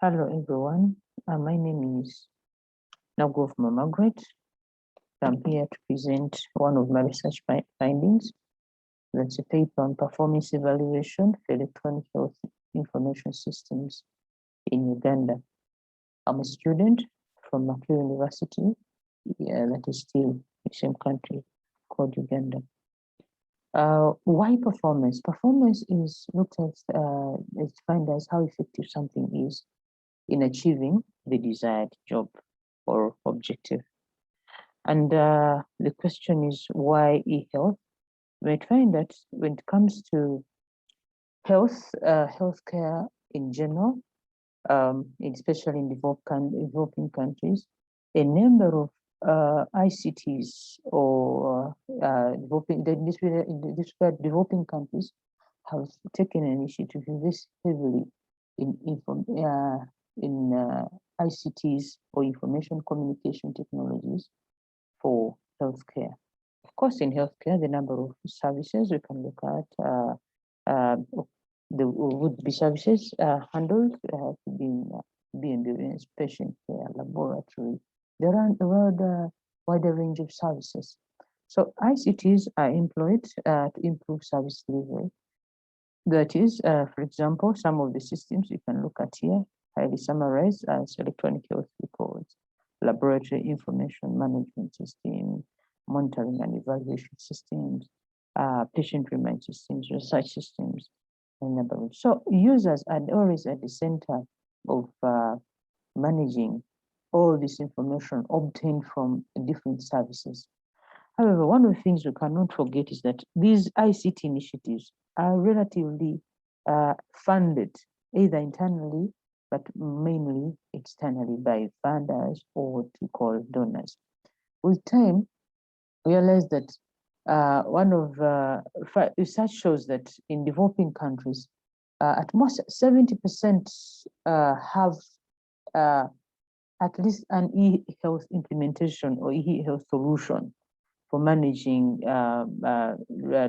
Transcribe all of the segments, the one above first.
Hello everyone, my name is Nagwovuma Margaret. I'm here to present one of my research findings. That's a paper on performance evaluation for electronic health information systems in Uganda. I'm a student from Makerere University, that is still the same country called Uganda. Why performance? Performance is looked at, it's defined as how effective something is in achieving the desired job or objective. And the question is, why eHealth? We might find that when it comes to healthcare in general, especially in developing countries, a number of ICTs or developing countries have taken an initiative to invest heavily in ICTs or information communication technologies for healthcare. Of course, in healthcare, the number of services we can look at, the would-be services handled BMBs, patient care, laboratory. There are a wider range of services. So ICTs are employed to improve service delivery. That is, for example, some of the systems you can look at here, highly summarized as electronic health records, laboratory information management system, monitoring and evaluation systems, patient remind systems, research systems, and number of. So users are always at the center of managing all this information obtained from different services. However, one of the things we cannot forget is that these ICT initiatives are relatively funded either internally, but mainly externally by funders or what we call donors. With time, we realize that research shows that in developing countries, at most 70% have at least an e-health implementation or e-health solution for managing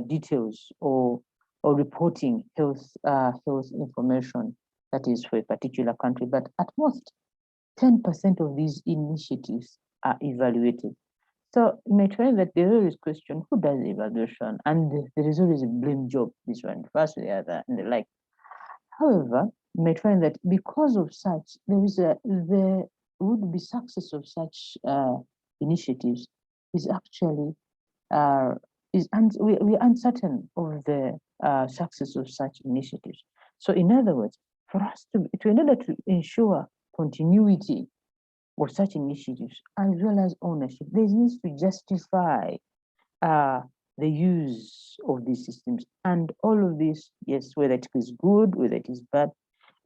details or reporting health information that is for a particular country. But at most 10% of these initiatives are evaluated. So you may find that there is always question, who does the evaluation? And there is always a blame job, this one, first, the other, and the like. However, you may find that because of such, there would be success of such initiatives is actually, we're uncertain of the success of such initiatives. So in other words, for us in order to ensure continuity of such initiatives, as well as ownership, there needs to justify the use of these systems. And all of this, yes, whether it is good, whether it is bad,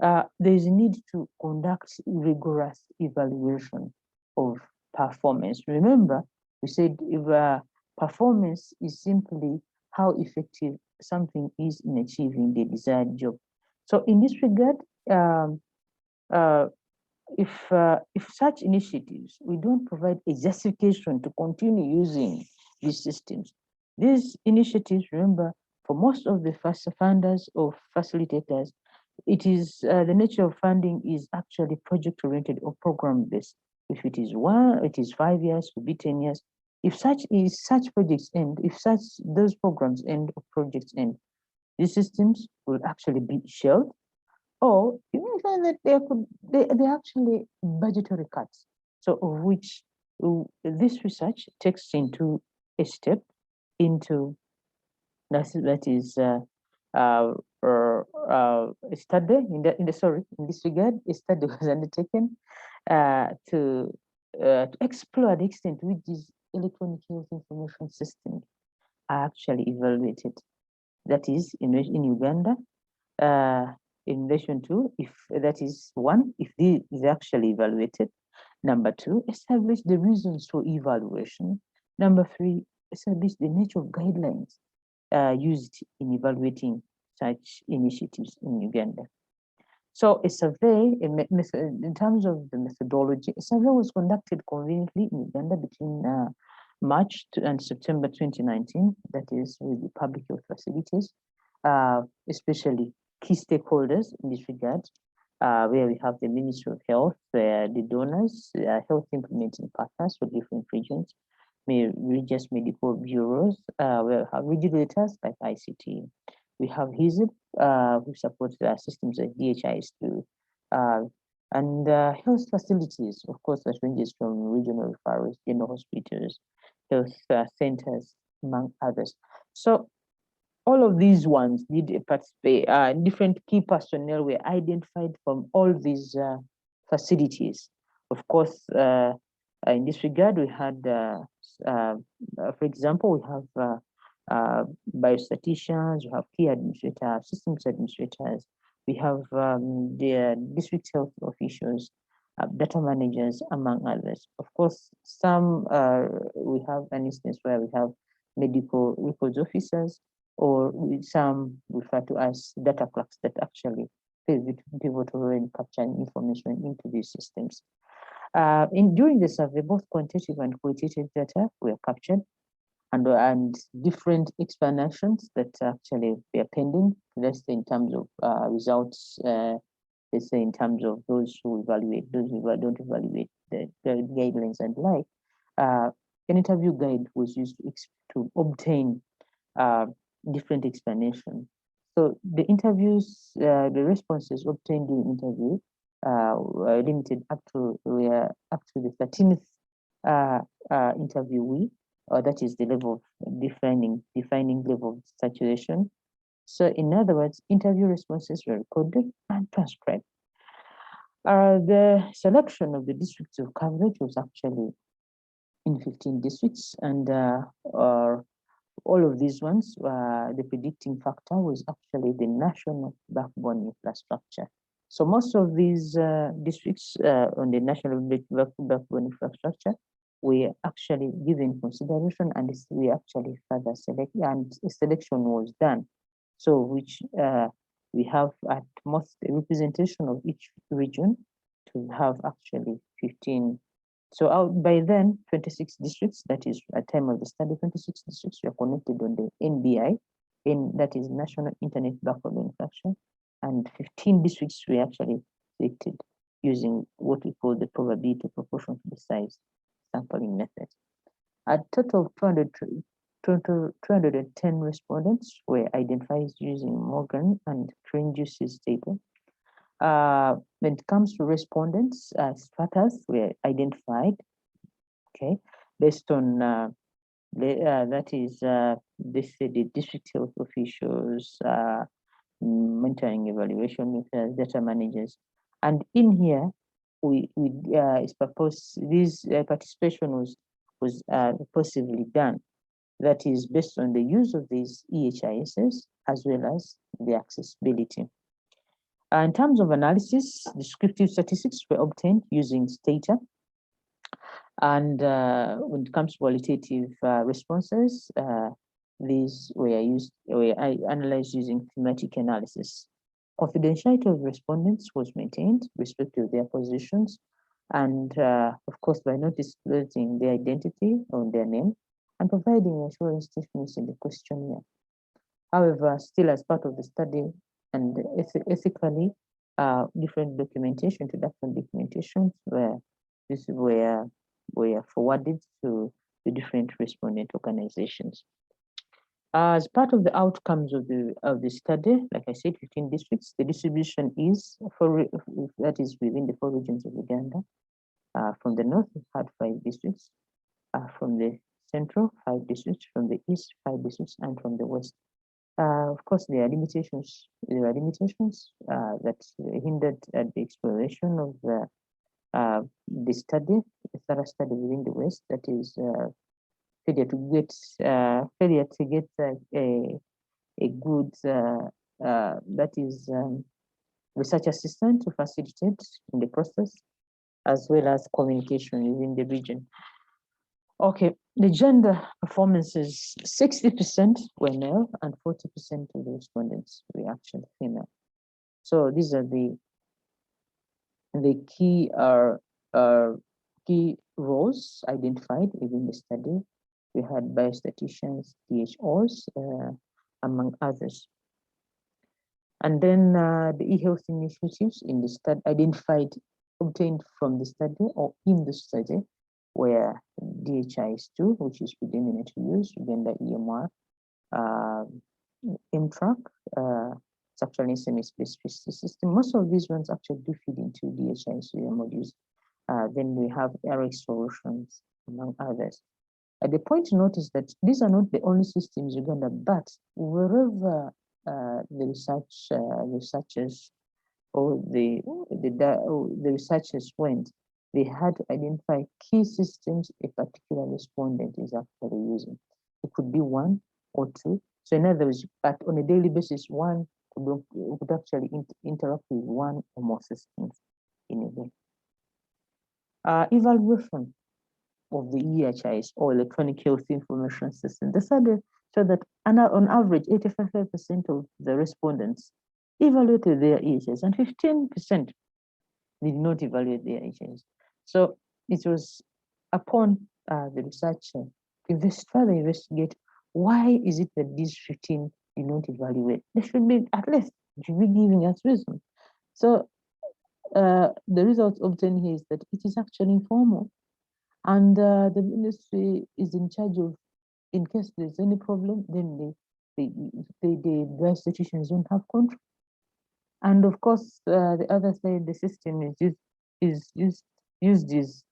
there is a need to conduct rigorous evaluation of performance. Remember, we said if performance is simply how effective something is in achieving the desired job. So in this regard, if such initiatives, we don't provide a justification to continue using these systems. These initiatives, remember, for most of the funders or facilitators, it is the nature of funding is actually project-oriented or program-based. If it is 5 years, could be 10 years. If such projects end, if those programs end or projects end, these systems will actually be shelved, or you may find that they're actually budgetary cuts. So of which this research takes into a step into a study in this regard, a study was undertaken to explore the extent to which these electronic health information systems are actually evaluated. That is in Uganda, in relation to if these is actually evaluated. Number 2, establish the reasons for evaluation. Number 3, establish the nature of guidelines used in evaluating such initiatives in Uganda. So a survey, in terms of the methodology, a survey was conducted conveniently in Uganda between March and September 2019, that is with the public health facilities, especially key stakeholders in this regard, where we have the Ministry of Health, the donors, health implementing partners for different regions, religious medical bureaus, we have regulators like ICT. We have HISIP, who supports systems like DHIS2, and health facilities, of course, that ranges from regional referrals, general hospitals, health centers, among others. So all of these ones did participate. Different key personnel were identified from all these facilities. Of course, in this regard, we had, for example, we have biostatisticians, we have key administrators, systems administrators, we have the district health officials, data managers, among others. Of course, some we have an instance where we have medical records officers, or some refer to as data clerks that actually play pivotal role in capturing information into these systems. During the survey, both quantitative and qualitative data were captured, and different explanations that actually were pending, let's say in terms of results, let's say in terms of those who evaluate, those who don't evaluate the guidelines and like. An interview guide was used to obtain different explanation. So the interviews, the responses obtained in interview were limited up to the 13th interviewee, or that is the level of defining level of saturation. So in other words, interview responses were recorded and transcribed. The selection of the districts of coverage was actually in 15 districts, and all of these ones, the predicting factor was actually the national backbone infrastructure. So most of these districts on the national backbone infrastructure were actually given consideration, and we actually further select, and a selection was done. So which we have at most a representation of each region to have actually 15. So out by then, 26 districts, that is at time of the study, 26 districts were connected on the NBI, that is National Internet Backbone Infrastructure, and 15 districts were actually selected using what we call the probability proportion to the size sampling method. A total of 210 respondents were identified using Morgan and Cranjusi's table. When it comes to respondents, stratas were identified, okay, based on that is the district health officials, monitoring evaluation data managers, and in here we this participation was possibly done. That is based on the use of these EHISs as well as the accessibility. In terms of analysis, descriptive statistics were obtained using Stata. And when it comes to qualitative responses, these were analyzed using thematic analysis. Confidentiality of respondents was maintained respective to their positions, and of course, by not disclosing their identity or their name, and providing assurance statements in the questionnaire. However, still as part of the study, and ethically, different documentation, introduction documentations were forwarded to the different respondent organizations. As part of the outcomes of the study, like I said, 15 districts, the distribution is that is within the 4 regions of Uganda. From the north, we had 5 districts. From the central, 5 districts. From the east, 5 districts, and from the west. Of course, there are limitations. There are limitations that hindered the exploration of the study, the thorough study within the West. That is failure to get a good that is research assistant to facilitate in the process, as well as communication within the region. Okay, the gender performances, 60% were male and 40% of the respondents were actually female. So these are the key roles identified within the study. We had biostatisticians, DHOs, among others. And then the eHealth initiatives in the study obtained from the study or in the study were DHIS2, which is predominantly used, Uganda EMR, MTRAC, it's actually semi-specificity system. Most of these ones actually do feed into DHIS2 modules. Then we have RX solutions, among others. The point to note is that these are not the only systems in Uganda, but wherever the researchers or the researchers went, they had to identify key systems a particular respondent is actually using. It could be one or two. So in other words, but on a daily basis, one could actually interact with one or more systems in a way. Evaluation of the EHIS or electronic health information system. The study showed that on average, 85% of the respondents evaluated their EHIS and 15% did not evaluate their EHIS. So it was upon the researcher to further investigate why is it that these 15 did not evaluate. They should be at least giving us reason. So the results obtained here is that it is actually informal. And the ministry is in charge of, in case there's any problem, then the institutions don't have control. And of course, the other side, the system is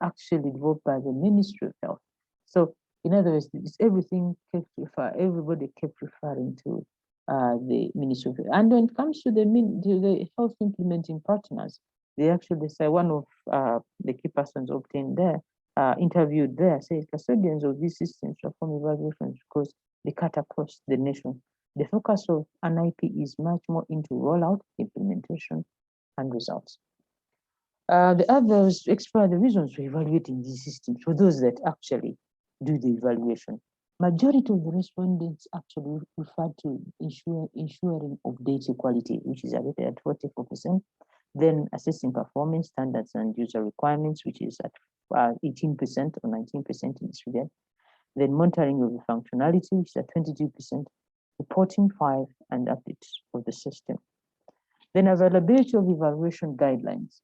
actually developed by the Ministry of Health. So in other words, everybody kept referring to the Ministry of Health. And when it comes to the health implementing partners, they actually say one of the key persons obtained there, interviewed there, says custodians of these systems perform evaluations because they cut across the nation. The focus of an IP is much more into rollout, implementation, and results. The others explore the reasons for evaluating these systems for those that actually do the evaluation. Majority of the respondents actually refer to ensuring of data quality, which is rated at 44%. Then assessing performance standards and user requirements, which is at 18% or 19% in this regard. Then monitoring of the functionality, which is at 22%. Reporting 5 and updates of the system. Then availability of evaluation guidelines.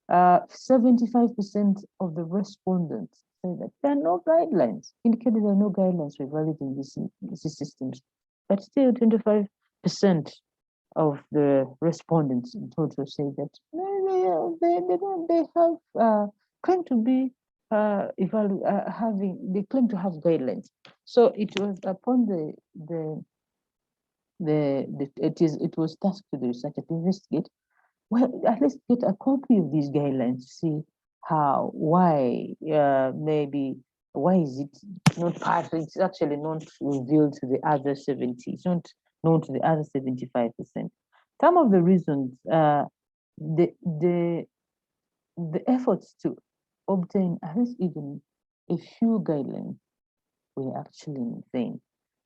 75% of the respondents say that there are no guidelines, indicated there are no guidelines for evaluating these systems. But still 25% of the respondents in total say that they have claim to be they claim to have guidelines. So it was upon it was tasked to the researcher to investigate, well, at least get a copy of these guidelines to see maybe why is it not part, it's actually not revealed to the other 70, it's not known to the other 75%. Some of the reasons, the efforts to obtain at least even a few guidelines were actually in vain.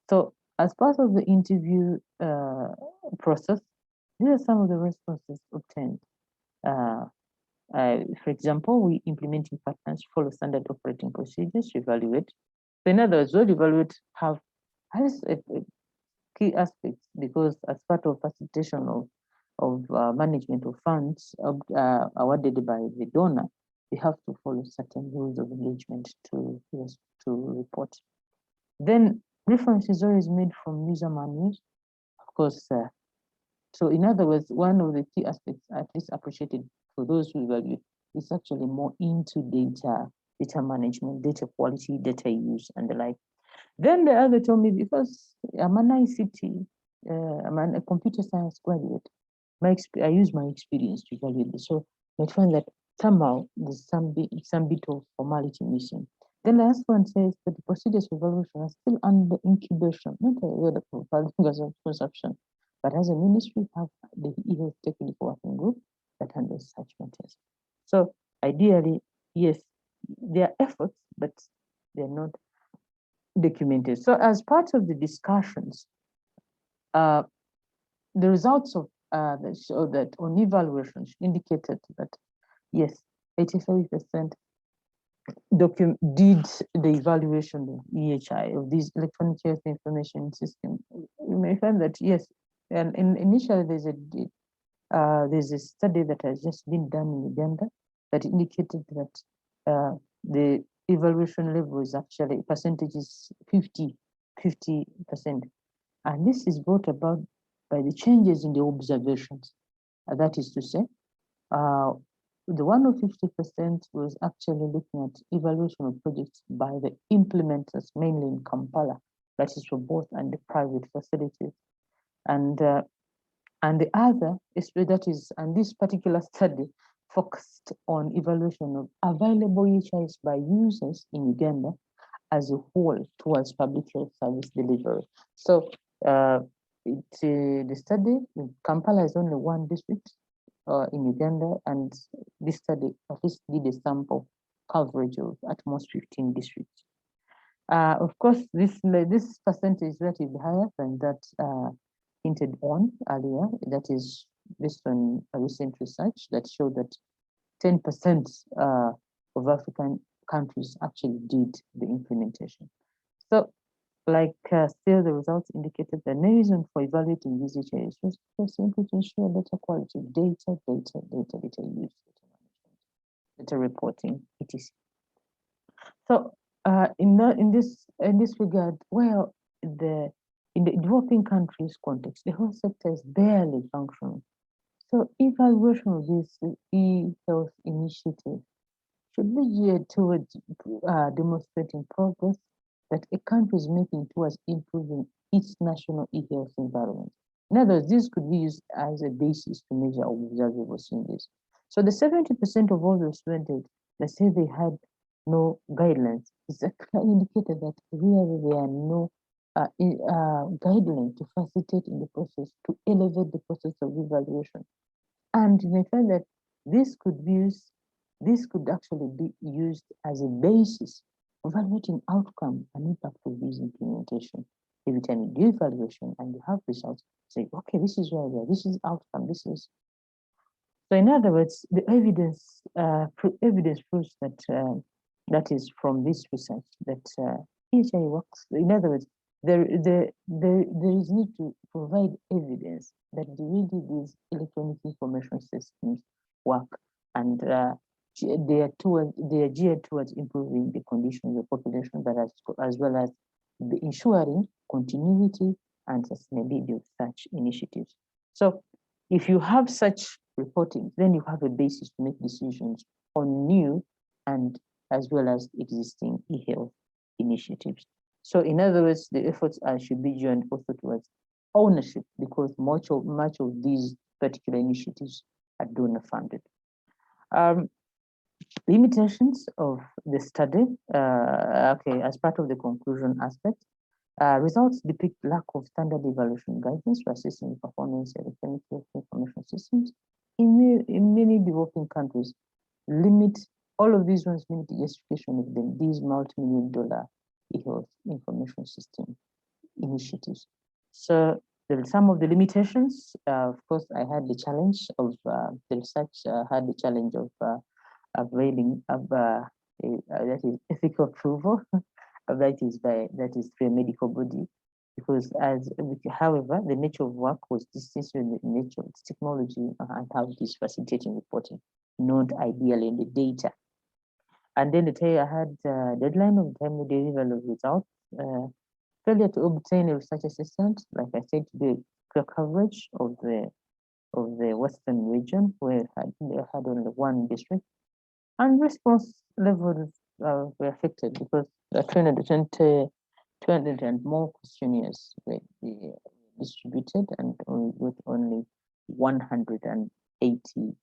So as part of the interview process, these are some of the responses obtained. For example, we implementing partners follow standard operating procedures to evaluate. So in other words, what evaluate have key aspects, because as part of facilitation of management of funds awarded by the donor, they have to follow certain rules of engagement to report. Then reference is always made from user manuals, of course. So in other words, one of the key aspects, at least appreciated for those who evaluate, is actually more into data management, data quality, data use, and the like. Then the other told me, because I'm an ICT, I'm a computer science graduate, I use my experience to evaluate this. So I find that somehow there's some bit of formality missing. Then the last one says that the procedures for evaluation are still under incubation, not a word of consumption, but as a ministry, have the eHealth technical working group that handles such matters. So ideally, yes, there are efforts, but they're not documented. So as part of the discussions, the results of that show that on evaluations indicated that yes, 85% did the evaluation of EHI, of these electronic health information system. You may find that yes, And initially, there's a study that has just been done in Uganda that indicated that the evaluation level is actually percentage is 50%. And this is brought about by the changes in the observations. That is to say, the one of 50% was actually looking at evaluation of projects by the implementers, mainly in Kampala, that is for both and the private facilities. And the other is and this particular study focused on evaluation of available EHIs by users in Uganda as a whole towards public health service delivery. So the study in Kampala is only one district in Uganda, and this study at least did a sample coverage of at most 15 districts. Of course, this percentage is relatively higher than that hinted on earlier. That is based on a recent research that showed that 10% of African countries actually did the implementation. So, like still the results indicated the main reason for evaluating these HIs was simply to ensure better quality data use, data management, data reporting, etc. So in this regard, well, in the developing countries context, the health sector is barely functioning. So evaluation of this eHealth initiative should be geared towards demonstrating progress that a country is making towards improving its national eHealth environment. In other words, this could be used as a basis to measure observable changes. So the 70% of all the respondents that say they had no guidelines is a clear indicator that really there are no guidelines to facilitate in the process, to elevate the process of evaluation. And they find that this could actually be used as a basis of evaluating outcome and impact of this implementation. If you can do evaluation and you have results, say, okay, this is where we are, this is outcome, this is. So in other words, the evidence proves that that is from this research that EHI works. In other words, there is need to provide evidence that really these electronic information systems work, and they are geared towards improving the conditions of the population, but as well as ensuring continuity and sustainability of such initiatives. So if you have such reporting, then you have a basis to make decisions on new and as well as existing eHealth initiatives. So in other words, the efforts should be joined also towards ownership, because much of these particular initiatives are donor funded. Limitations of the study, okay, as part of the conclusion aspect, results depict lack of standard evaluation guidance for assessing the performance of electronic health information systems in many developing countries. All of these ones limit the justification of these multi-million-dollar eHealth information system initiatives. So some of the limitations, of course, I had the challenge of the research, had the challenge of availing of that is ethical approval that is through a medical body, because however, the nature of work was distinct from the nature of its technology and how it is facilitating reporting, not ideally in the data. And then I had deadline of timely delivery of results, failure to obtain a research assistant, like I said, to do coverage of the Western region, where they had only one district, and response levels were affected because 200 and more questionnaires were distributed, and with only 180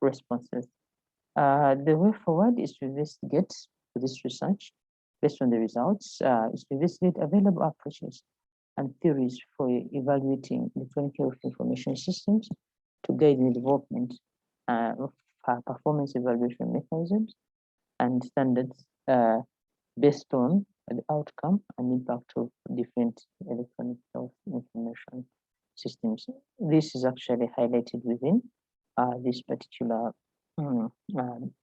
responses. The way forward is to investigate this research based on the results, is to investigate available approaches and theories for evaluating electronic health information systems to guide the development of performance evaluation mechanisms and standards based on the outcome and impact of different electronic health information systems. This is actually highlighted within this particular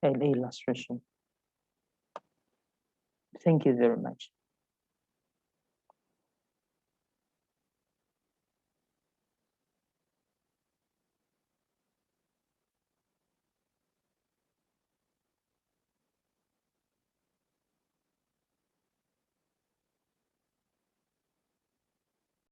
illustration. Thank you very much.